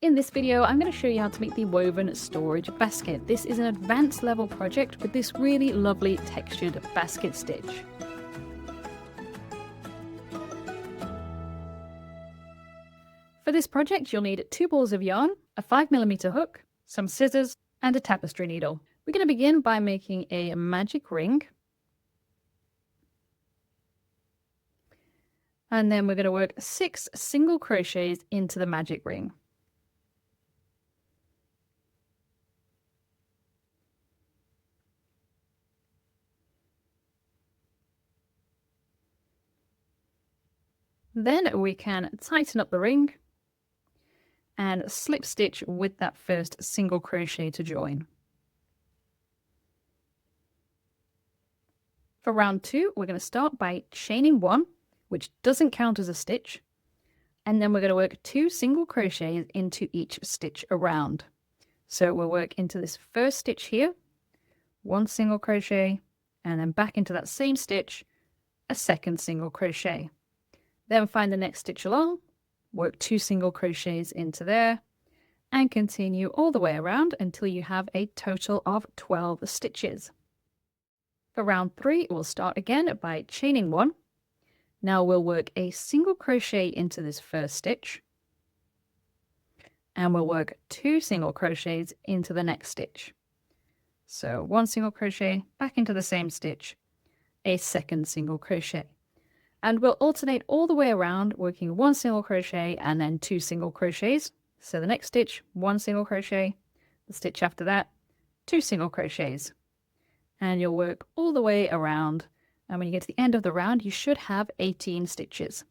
In this video, I'm going to show you how to make the woven storage basket. This is an advanced level project with this really lovely textured basket stitch. For this project, you'll need 2 balls of yarn, a 5mm hook, some scissors, and a tapestry needle. We're going to begin by making a magic ring. And then we're going to work 6 single crochets into the magic ring. Then we can tighten up the ring and slip stitch with that first single crochet to join. For round 2, we're going to start by chaining 1, which doesn't count as a stitch, and then we're going to work 2 single crochets into each stitch around. So we'll work into this first stitch here, 1 single crochet, and then back into that same stitch, a second single crochet. Then find the next stitch along, work 2 single crochets into there, and continue all the way around until you have a total of 12 stitches. For round 3, we'll start again by chaining 1. Now we'll work a single crochet into this first stitch, and we'll work 2 single crochets into the next stitch. So 1 single crochet, back into the same stitch, a second single crochet. And we'll alternate all the way around, working 1 single crochet and then 2 single crochets. So the next stitch, 1 single crochet, the stitch after that, 2 single crochets. And you'll work all the way around, and when you get to the end of the round, you should have 18 stitches.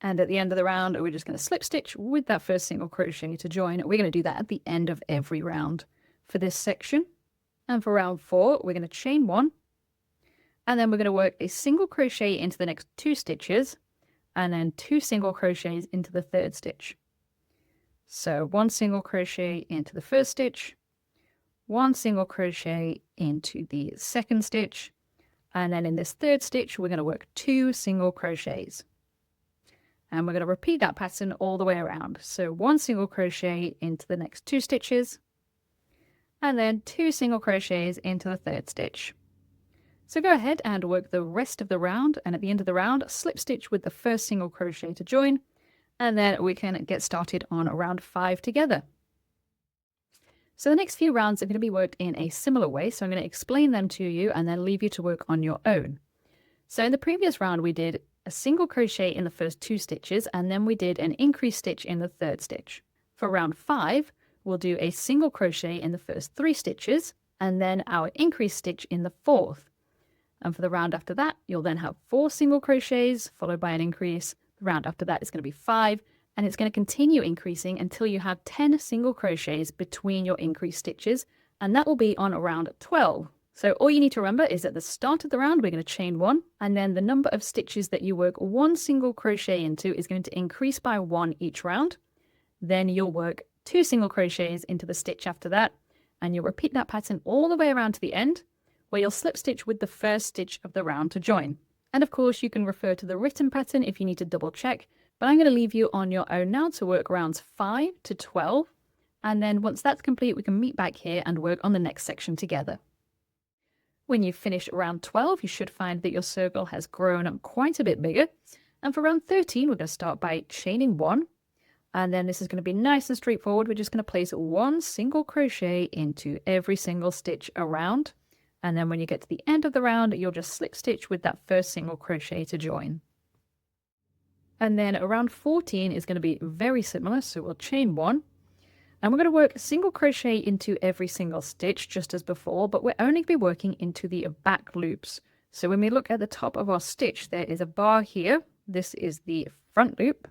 And at the end of the round, we're just going to slip stitch with that first single crochet to join. We're going to do that at the end of every round for this section. And for round 4, we're going to chain 1. And then we're going to work a single crochet into the next 2 stitches, and then 2 single crochets into the third stitch. So 1 single crochet into the first stitch, 1 single crochet into the second stitch, and then in this third stitch, we're going to work 2 single crochets. And we're going to repeat that pattern all the way around. So 1 single crochet into the next 2 stitches, and then 2 single crochets into the third stitch. So go ahead and work the rest of the round, and at the end of the round, slip stitch with the first single crochet to join, and then we can get started on round 5 together. So the next few rounds are going to be worked in a similar way, so I'm going to explain them to you and then leave you to work on your own. So in the previous round, we did a single crochet in the first 2 stitches, and then we did an increase stitch in the third stitch. For round 5, we'll do a single crochet in the first 3 stitches, and then our increase stitch in the 4th. And for the round after that, you'll then have 4 single crochets followed by an increase. The round after that is going to be 5, and it's going to continue increasing until you have 10 single crochets between your increase stitches, and that will be on round 12. So all you need to remember is at the start of the round, we're going to chain 1, and then the number of stitches that you work 1 single crochet into is going to increase by 1 each round. Then you'll work 2 single crochets into the stitch after that, and you'll repeat that pattern all the way around to the end, where you'll slip stitch with the first stitch of the round to join. And of course, you can refer to the written pattern if you need to double check, but I'm going to leave you on your own now to work rounds 5 to 12. And then once that's complete, we can meet back here and work on the next section together. When you finish round 12, you should find that your circle has grown quite a bit bigger. And for round 13, we're going to start by chaining 1. And then this is going to be nice and straightforward. We're just going to place 1 single crochet into every single stitch around. And then when you get to the end of the round, you'll just slip stitch with that first single crochet to join. And then around 14 is going to be very similar. So we'll chain 1. And we're going to work a single crochet into every single stitch just as before, but we're only going to be working into the back loops. So when we look at the top of our stitch, there is a bar here. This is the front loop.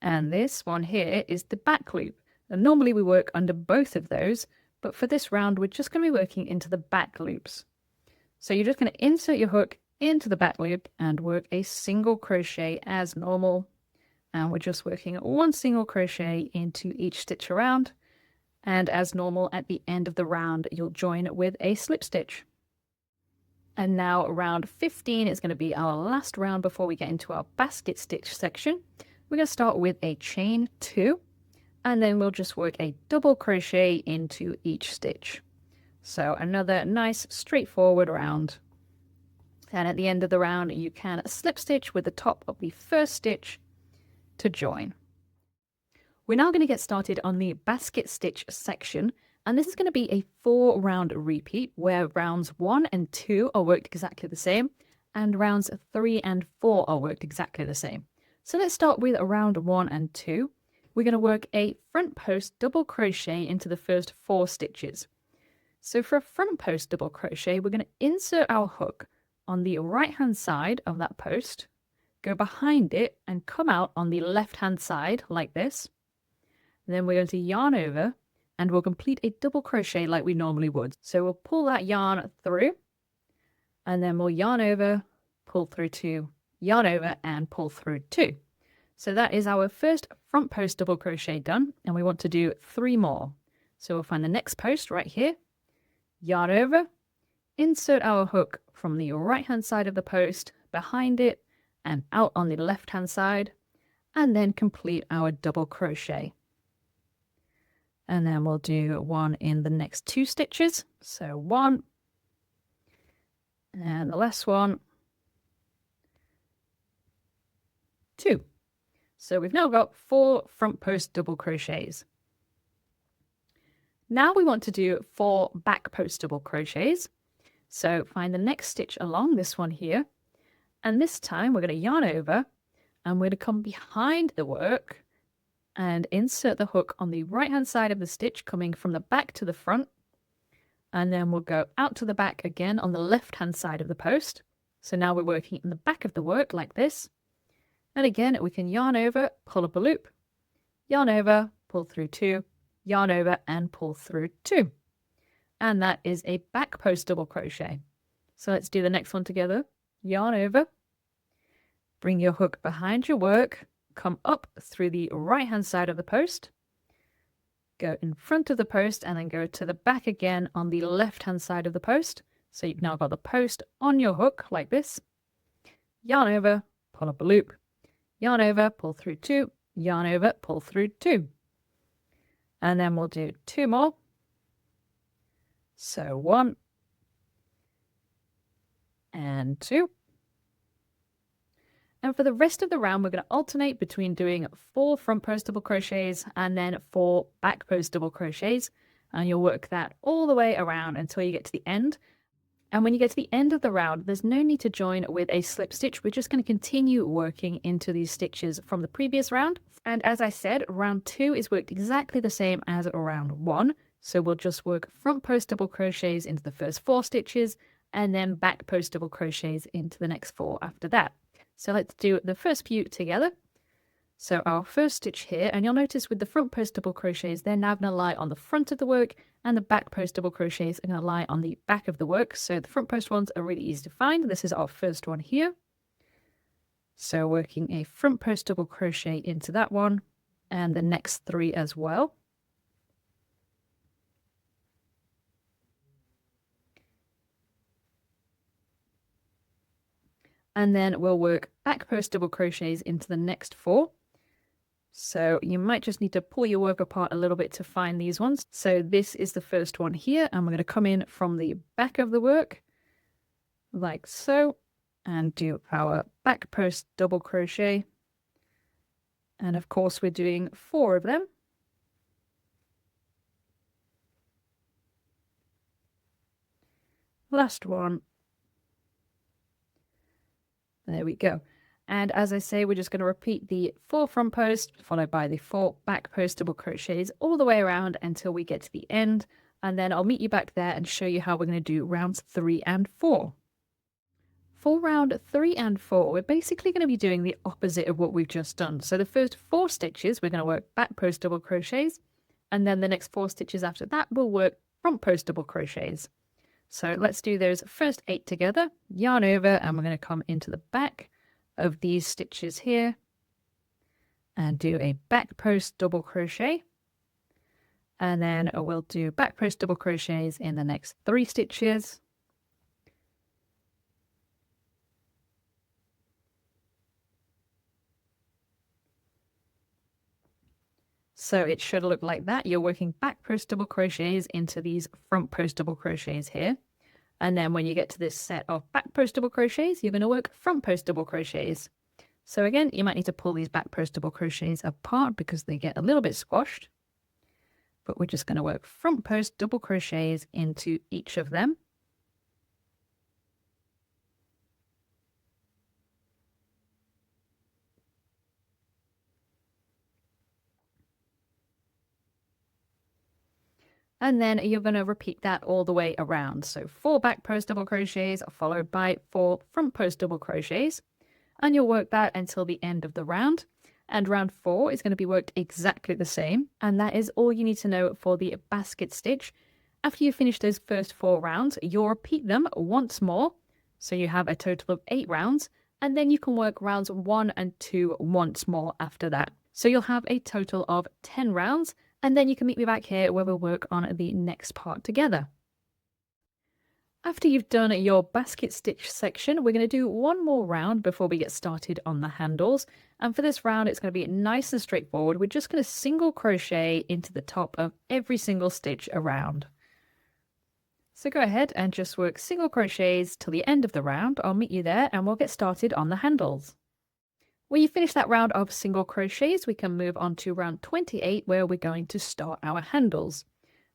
And this one here is the back loop. And normally we work under both of those, but for this round, we're just going to be working into the back loops. So you're just going to insert your hook into the back loop and work a single crochet as normal. And we're just working 1 single crochet into each stitch around. And as normal, at the end of the round, you'll join with a slip stitch. And now round 15 is going to be our last round before we get into our basket stitch section. we're going to start with a chain 2, and then we'll just work a double crochet into each stitch. So another nice straightforward round. And at the end of the round, you can slip stitch with the top of the first stitch to join. We're now going to get started on the basket stitch section, and this is going to be a 4-round repeat where rounds 1 and 2 are worked exactly the same, and rounds 3 and 4 are worked exactly the same. So let's start with round 1 and 2. We're going to work a front post double crochet into the first 4 stitches. So for a front post double crochet, we're going to insert our hook on the right hand side of that post, go behind it and come out on the left hand side like this. Then we're going to yarn over and we'll complete a double crochet like we normally would. So we'll pull that yarn through and then we'll yarn over, pull through 2, yarn over and pull through 2. So that is our first front post double crochet done, and we want to do 3 more. So we'll find the next post right here, yarn over, insert our hook from the right hand side of the post, behind it and out on the left hand side, and then complete our double crochet. And then we'll do 1 in the next 2 stitches. So 1, and the last one, 2. So we've now got 4 front post double crochets. Now we want to do 4 back post double crochets. So find the next stitch along this one here, and this time we're going to yarn over and we're going to come behind the work and insert the hook on the right hand side of the stitch coming from the back to the front, and then we'll go out to the back again on the left hand side of the post. So now we're working in the back of the work like this, and again we can yarn over, pull up a loop, yarn over, pull through 2, yarn over and pull through 2. And that is a back post double crochet. So let's do the next one together. Yarn over, bring your hook behind your work, come up through the right hand side of the post, go in front of the post and then go to the back again on the left hand side of the post. So you've now got the post on your hook like this. Yarn over, pull up a loop, yarn over, pull through 2, yarn over, pull through 2. And then we'll do 2 more. So 1 and 2. And for the rest of the round, we're going to alternate between doing 4 front post double crochets and then 4 back post double crochets. And you'll work that all the way around until you get to the end. And when you get to the end of the round, there's no need to join with a slip stitch. We're just going to continue working into these stitches from the previous round. And as I said, round 2 is worked exactly the same as round 1. So we'll just work front post double crochets into the first 4 stitches and then back post double crochets into the next 4 after that. So let's do the first few together. So our first stitch here, and you'll notice with the front post double crochets, they're now going to lie on the front of the work, and the back post double crochets are going to lie on the back of the work. So the front post ones are really easy to find. This is our first one here. So working a front post double crochet into that one and the next 3 as well. And then we'll work back post double crochets into the next 4. So you might just need to pull your work apart a little bit to find these ones. So this is the first one here, and we're going to come in from the back of the work like so and do our back post double crochet. And of course we're doing 4 of them. Last one. There we go. And as I say, we're just going to repeat the 4 front post followed by the 4 back post double crochets all the way around until we get to the end. And then I'll meet you back there and show you how we're going to do rounds 3 and 4. For round 3 and 4, we're basically going to be doing the opposite of what we've just done. So the first 4 stitches, we're going to work back post double crochets. And then the next 4 stitches after that, we'll work front post double crochets. So let's do those first 8 together, yarn over, and we're going to come into the back of these stitches here and do a back post double crochet. And then we'll do back post double crochets in the next 3 stitches. So it should look like that. You're working back post double crochets into these front post double crochets here. And then when you get to this set of back post double crochets, you're going to work front post double crochets. So again, you might need to pull these back post double crochets apart because they get a little bit squashed. But we're just going to work front post double crochets into each of them. And then you're going to repeat that all the way around. So 4 back post double crochets followed by 4 front post double crochets. And you'll work that until the end of the round. And round 4 is going to be worked exactly the same. And that is all you need to know for the basket stitch. After you finish those first 4 rounds, you'll repeat them once more. So you have a total of 8 rounds. And then you can work rounds 1 and 2 once more after that. So you'll have a total of 10 rounds. And then you can meet me back here where we'll work on the next part together. After you've done your basket stitch section, we're going to do one more round before we get started on the handles. And for this round, it's going to be nice and straightforward. We're just going to single crochet into the top of every single stitch around. So go ahead and just work single crochets till the end of the round. I'll meet you there and we'll get started on the handles. When you finish that round of single crochets, we can move on to round 28 where we're going to start our handles.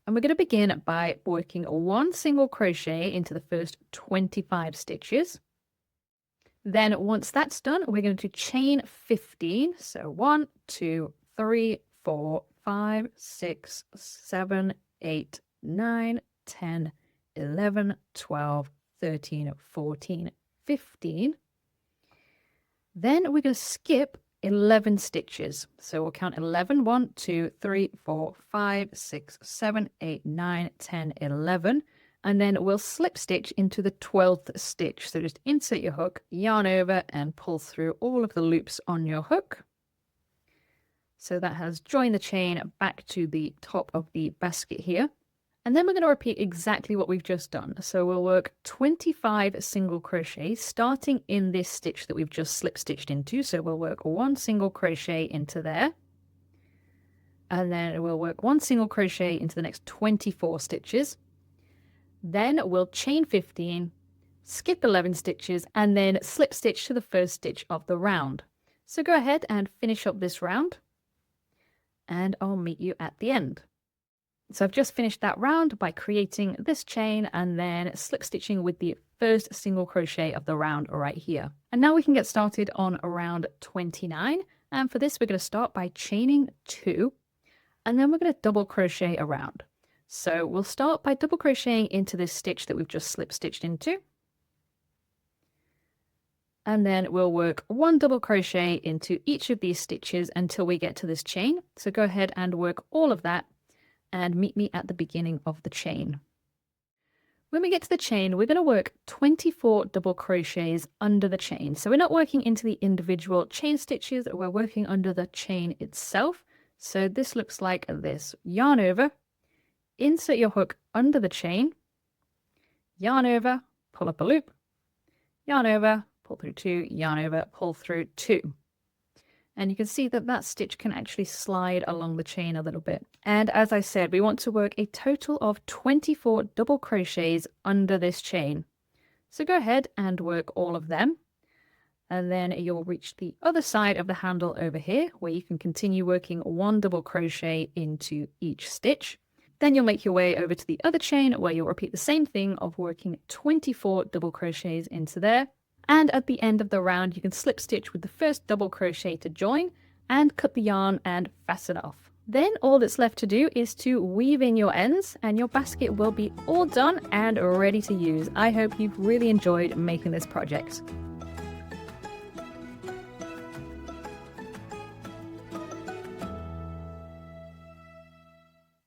And we're going to begin by working 1 single crochet into the first 25 stitches. Then once that's done, we're going to chain 15. So 1, 2, 3, 4, 5, 6, 7, 8, 9, 10, 11, 12, 13, 14, 15. Then we're going to skip 11 stitches. So we'll count 11, 1, 2, 3, 4, 5, 6, 7, 8, 9, 10, 11. And then we'll slip stitch into the 12th stitch. So just insert your hook, yarn over and pull through all of the loops on your hook. So that has joined the chain back to the top of the basket here. And then we're going to repeat exactly what we've just done. So we'll work 25 single crochets starting in this stitch that we've just slip stitched into. So we'll work 1 single crochet into there. And then we'll work 1 single crochet into the next 24 stitches. Then we'll chain 15, skip 11 stitches, and then slip stitch to the first stitch of the round. So go ahead and finish up this round. And I'll meet you at the end. So I've just finished that round by creating this chain and then slip stitching with the first single crochet of the round right here. And now we can get started on round 29. And for this, we're going to start by chaining 2, and then we're going to double crochet around. So we'll start by double crocheting into this stitch that we've just slip stitched into. And then we'll work 1 double crochet into each of these stitches until we get to this chain. So go ahead and work all of that and meet me at the beginning of the chain. When we get to the chain, we're going to work 24 double crochets under the chain. So we're not working into the individual chain stitches, we're working under the chain itself. So this looks like this. Yarn over, insert your hook under the chain, yarn over, pull up a loop, yarn over, pull through 2, yarn over, pull through 2. And you can see that that stitch can actually slide along the chain a little bit. And as I said, we want to work a total of 24 double crochets under this chain. So go ahead and work all of them. And then you'll reach the other side of the handle over here, where you can continue working 1 double crochet into each stitch. Then you'll make your way over to the other chain, where you'll repeat the same thing of working 24 double crochets into there. And at the end of the round, you can slip stitch with the first double crochet to join and cut the yarn and fasten off. Then all that's left to do is to weave in your ends and your basket will be all done and ready to use. I hope you've really enjoyed making this project.